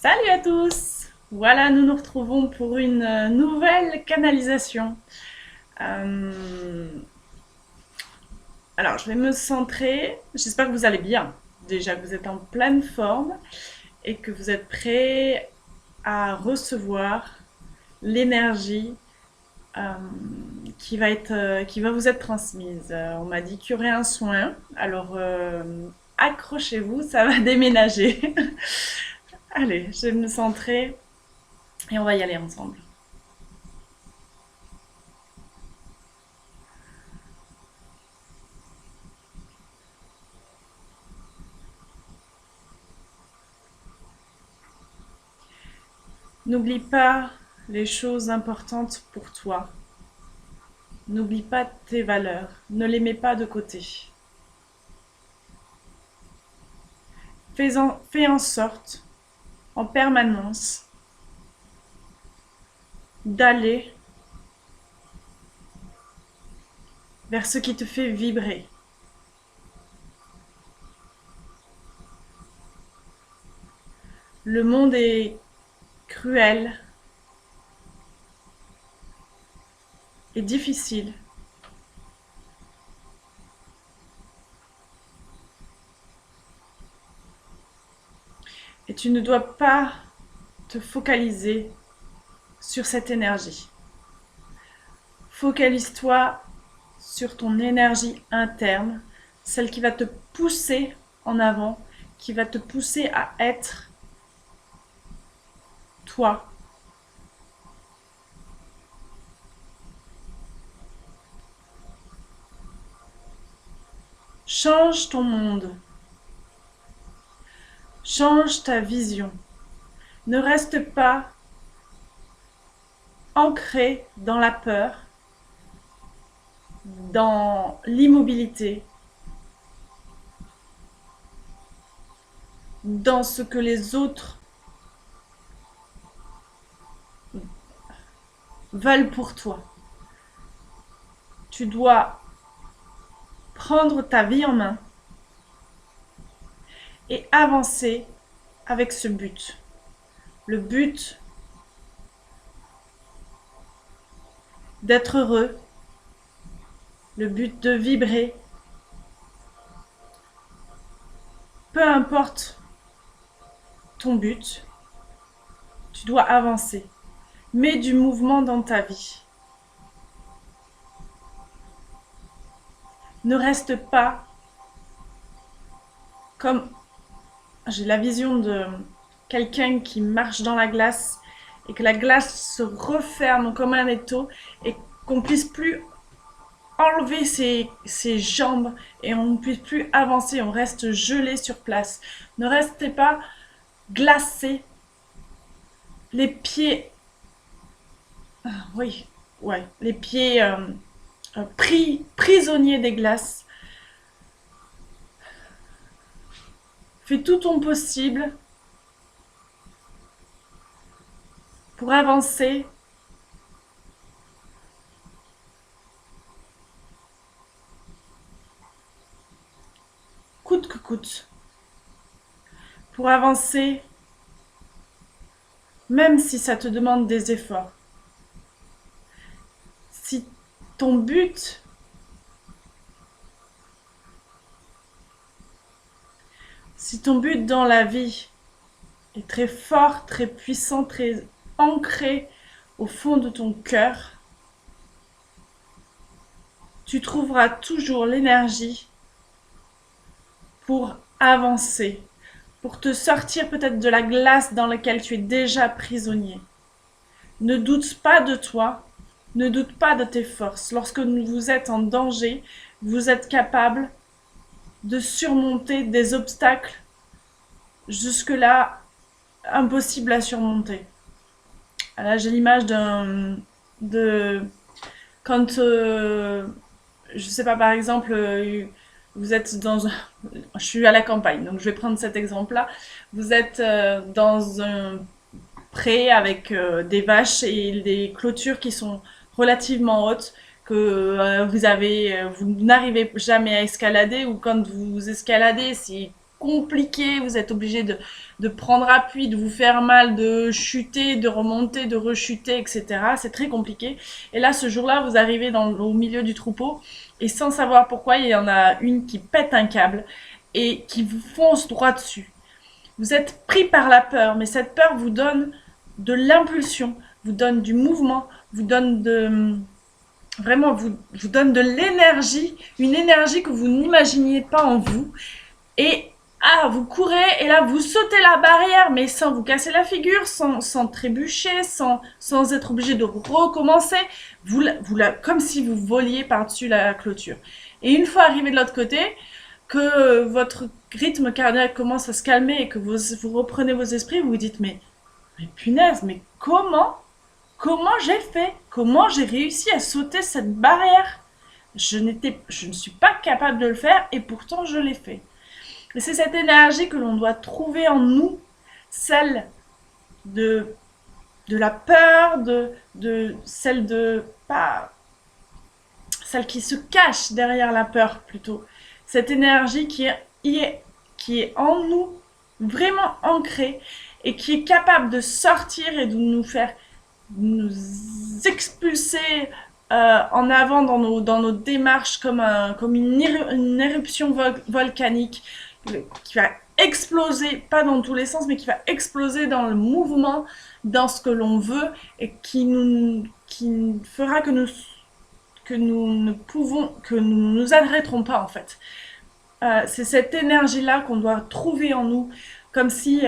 Salut à tous! Voilà, nous nous retrouvons pour une nouvelle canalisation. Euh, Alors, je vais me centrer. J'espère que vous allez bien. Déjà, que vous êtes en pleine forme et que vous êtes prêts à recevoir l'énergie euh, qui va vous être transmise. On m'a dit qu'il y aurait un soin. Alors, accrochez-vous, ça va déménager. Allez, je vais me centrer et on va y aller ensemble. N'oublie pas les choses importantes pour toi. N'oublie pas tes valeurs. Ne les mets pas de côté. Fais en sorte, en permanence, d'aller vers ce qui te fait vibrer. Le monde est cruel et difficile. Et tu ne dois pas te focaliser sur cette énergie. Focalise-toi sur ton énergie interne, celle qui va te pousser en avant, qui va te pousser à être toi. Change ton monde. Change ta vision. Ne reste pas ancré dans la peur, dans l'immobilité, dans ce que les autres veulent pour toi. Tu dois prendre ta vie en main et avancer avec ce but. Le but d'être heureux, le but de vibrer. Peu importe ton but, tu dois avancer. Mets du mouvement dans ta vie. Ne reste pas comme... J'ai la vision de quelqu'un qui marche dans la glace et que la glace se referme comme un étau et qu'on puisse plus enlever ses jambes et on ne puisse plus avancer, on reste gelé sur place. Ne restez pas glacé, les pieds, oui, ouais, les pieds prisonniers des glaces. Fais tout ton possible pour avancer coûte que coûte. Pour avancer même si ça te demande des efforts. Si ton but dans la vie est très fort, très puissant, très ancré au fond de ton cœur, tu trouveras toujours l'énergie pour avancer, pour te sortir peut-être de la glace dans laquelle tu es déjà prisonnier. Ne doute pas de toi, ne doute pas de tes forces. Lorsque vous êtes en danger, vous êtes capable de surmonter des obstacles jusque-là impossibles à surmonter. Là, j'ai l'image de quand je sais pas, par exemple, vous êtes dans un... Je suis à la campagne, donc je vais prendre cet exemple-là. Vous êtes dans un pré avec des vaches et des clôtures qui sont relativement hautes, que vous n'arrivez jamais à escalader, ou quand vous escaladez, c'est compliqué, vous êtes obligé de prendre appui, de vous faire mal, de chuter, de remonter, de rechuter, etc. C'est très compliqué. Et là, ce jour-là, vous arrivez au milieu du troupeau et sans savoir pourquoi, il y en a une qui pète un câble et qui vous fonce droit dessus. Vous êtes pris par la peur, mais cette peur vous donne de l'impulsion, vous donne du mouvement, vous donne vous donne de l'énergie, une énergie que vous n'imaginiez pas en vous. Et vous courez et là vous sautez la barrière, mais sans vous casser la figure, sans trébucher, sans être obligé de recommencer, comme si vous voliez par-dessus la clôture. Et une fois arrivé de l'autre côté, que votre rythme cardiaque commence à se calmer et que vous reprenez vos esprits, vous vous dites mais punaise, mais comment j'ai fait? Comment j'ai réussi à sauter cette barrière? Je ne suis pas capable de le faire et pourtant je l'ai fait. Et c'est cette énergie que l'on doit trouver en nous, celle de la peur, celle qui se cache derrière la peur plutôt. Cette énergie qui est en nous, vraiment ancrée, et qui est capable de sortir et de nous expulser en avant dans nos démarches comme une éruption volcanique qui va exploser, pas dans tous les sens, mais qui va exploser dans le mouvement, dans ce que l'on veut, et qui fera que nous nous arrêterons pas en fait. C'est cette énergie-là qu'on doit trouver en nous, comme si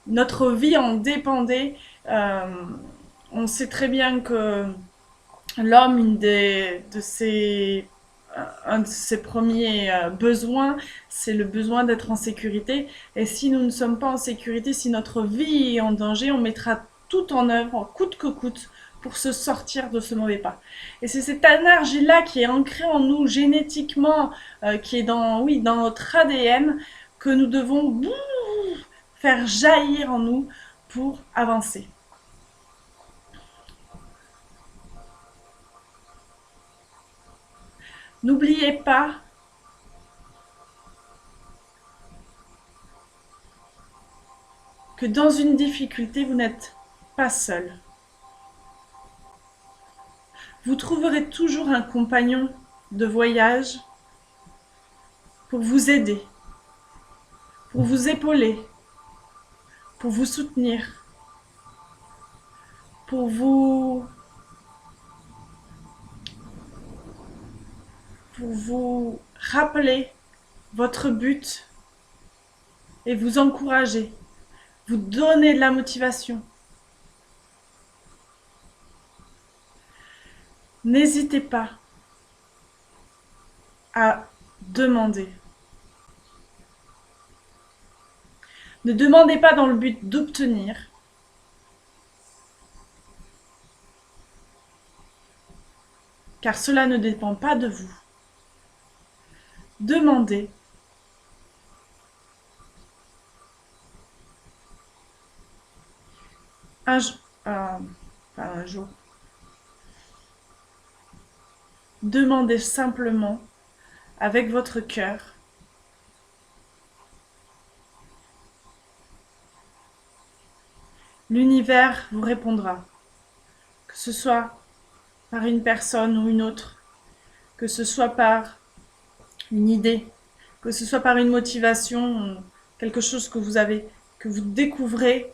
notre vie en dépendait. On sait très bien que l'homme, un de ses premiers besoins, c'est le besoin d'être en sécurité. Et si nous ne sommes pas en sécurité, si notre vie est en danger, on mettra tout en œuvre, coûte que coûte, pour se sortir de ce mauvais pas. Et c'est cette énergie-là qui est ancrée en nous génétiquement, qui est dans notre ADN, que nous devons faire jaillir en nous pour avancer. N'oubliez pas que dans une difficulté, vous n'êtes pas seul. Vous trouverez toujours un compagnon de voyage pour vous aider, pour vous épauler, pour vous soutenir, pour vous rappeler votre but et vous encourager, vous donner de la motivation. N'hésitez pas à demander. Ne demandez pas dans le but d'obtenir. Car cela ne dépend pas de vous. Demandez. Pas un jour. Demandez simplement avec votre cœur. L'univers vous répondra, que ce soit par une personne ou une autre, que ce soit par une idée, que ce soit par une motivation, quelque chose que vous découvrez,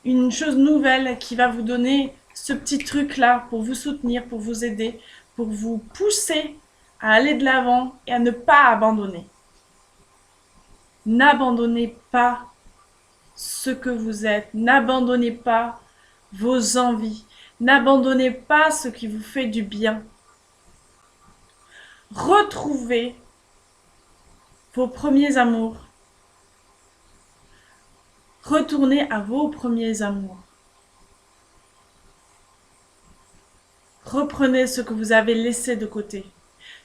une chose nouvelle qui va vous donner ce petit truc-là pour vous soutenir, pour vous aider, pour vous pousser à aller de l'avant et à ne pas abandonner. N'abandonnez pas ce que vous êtes, n'abandonnez pas vos envies, n'abandonnez pas ce qui vous fait du bien. Retrouvez vos premiers amours. Retournez à vos premiers amours. Reprenez ce que vous avez laissé de côté.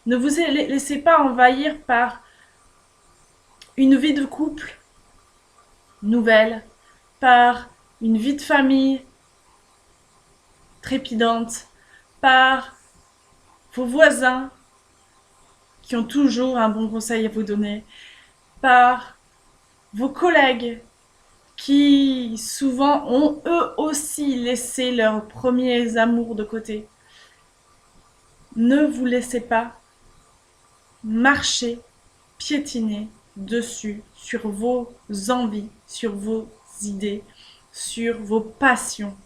Ne vous laissez pas envahir par une vie de couple nouvelle, par une vie de famille trépidante, par vos voisins qui ont toujours un bon conseil à vous donner, par vos collègues qui souvent ont eux aussi laissé leurs premiers amours de côté. Ne vous laissez pas marcher, piétiner dessus, sur vos envies, sur vos idées, sur vos passions.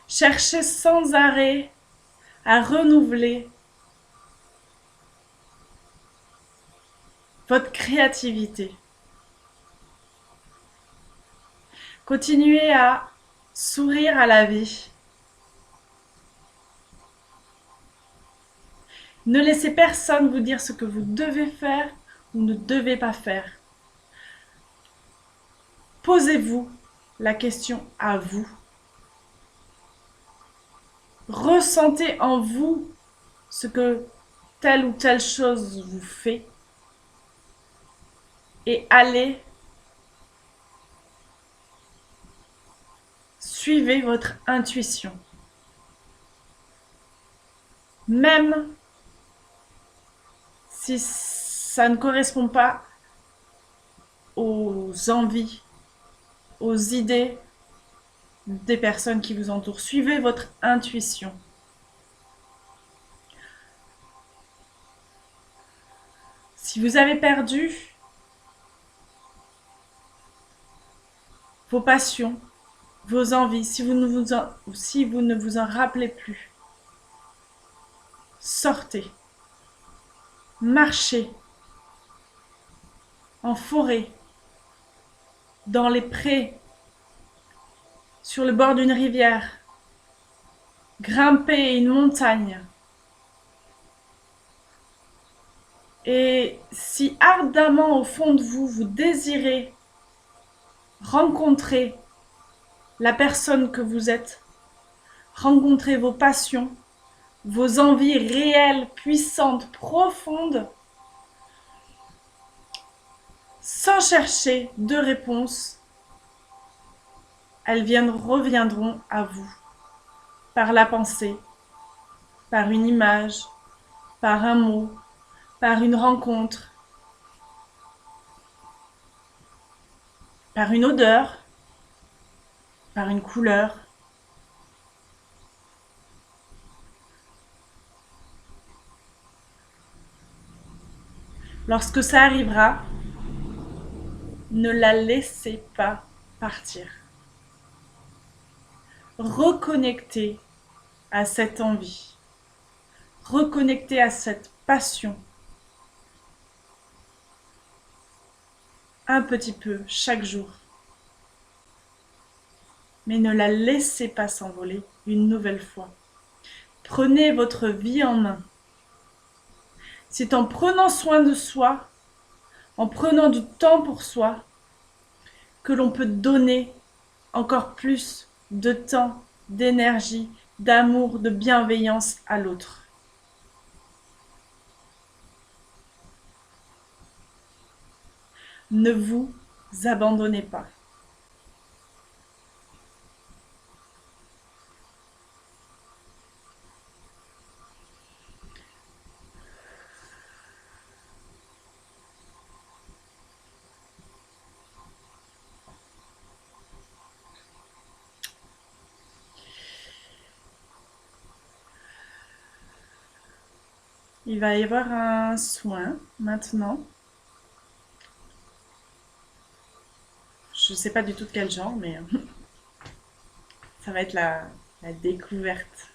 Cherchez sans arrêt à renouveler votre créativité. Continuez à sourire à la vie. Ne laissez personne vous dire ce que vous devez faire ou ne devez pas faire. Posez-vous la question à vous. Ressentez en vous ce que telle ou telle chose vous fait et allez, suivez votre intuition. Même si ça ne correspond pas aux envies, aux idées des personnes qui vous entourent. Suivez votre intuition. Si vous avez perdu vos passions, vos envies, si vous ne vous en rappelez plus, sortez, marchez en forêt, dans les prés, sur le bord d'une rivière, grimpez une montagne. Et si ardemment au fond de vous, vous désirez rencontrer la personne que vous êtes, rencontrer vos passions, vos envies réelles, puissantes, profondes, sans chercher de réponse, elles reviendront à vous par la pensée, par une image, par un mot, par une rencontre, par une odeur, par une couleur. Lorsque ça arrivera, ne la laissez pas partir. Reconnectez à cette envie. Reconnectez à cette passion. Un petit peu chaque jour. Mais ne la laissez pas s'envoler une nouvelle fois. Prenez votre vie en main. C'est en prenant soin de soi, en prenant du temps pour soi, que l'on peut donner encore plus de temps, d'énergie, d'amour, de bienveillance à l'autre. Ne vous abandonnez pas. Il va y avoir un soin maintenant. Je ne sais pas du tout de quel genre, mais ça va être la découverte.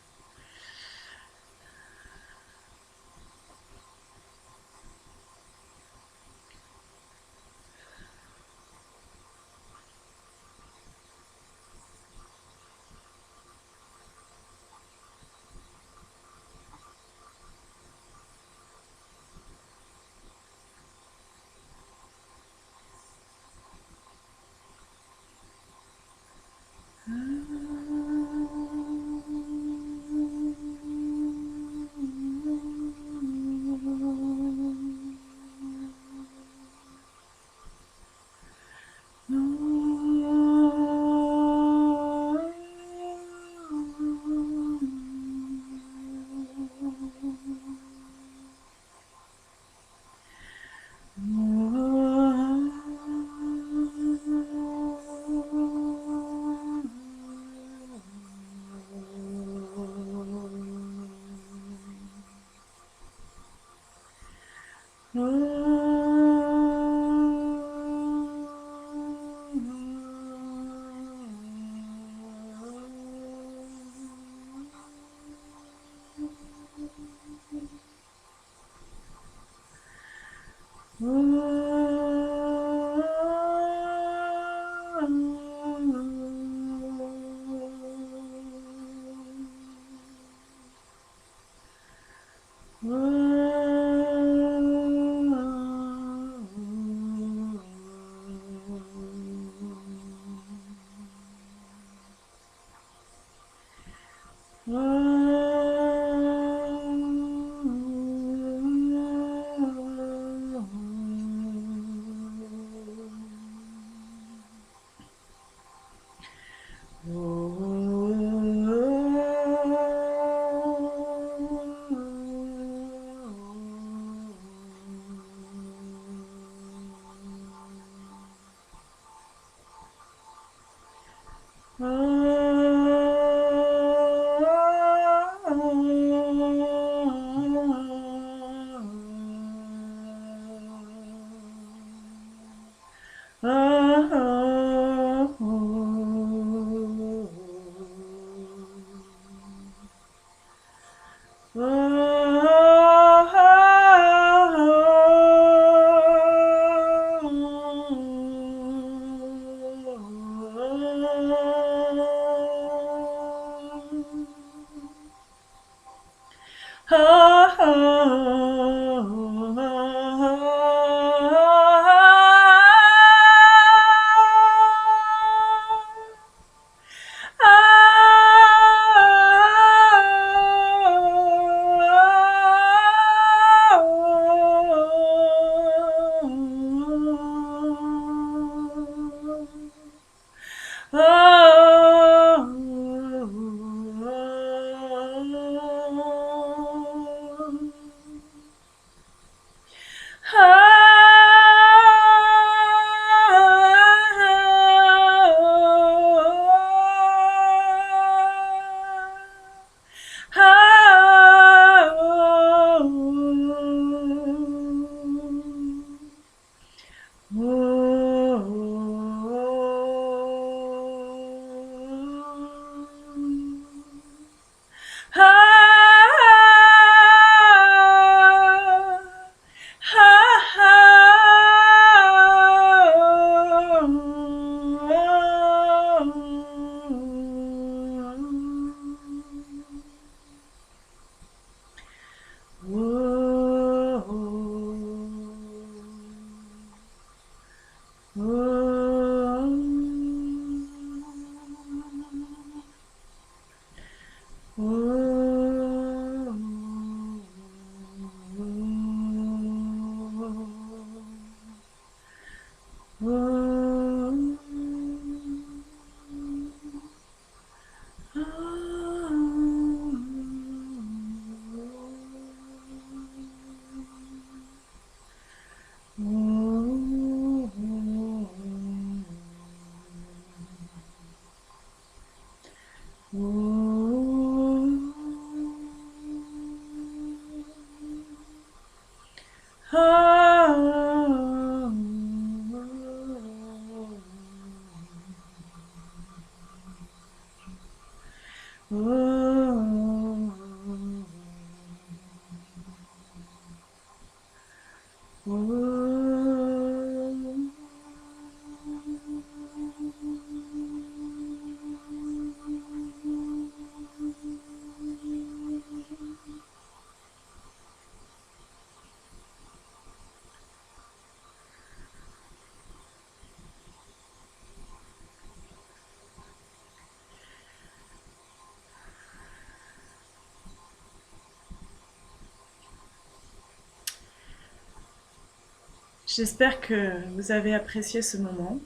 J'espère que vous avez apprécié ce moment.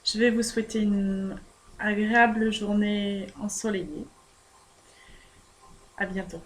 Je vais vous souhaiter une agréable journée ensoleillée. À bientôt.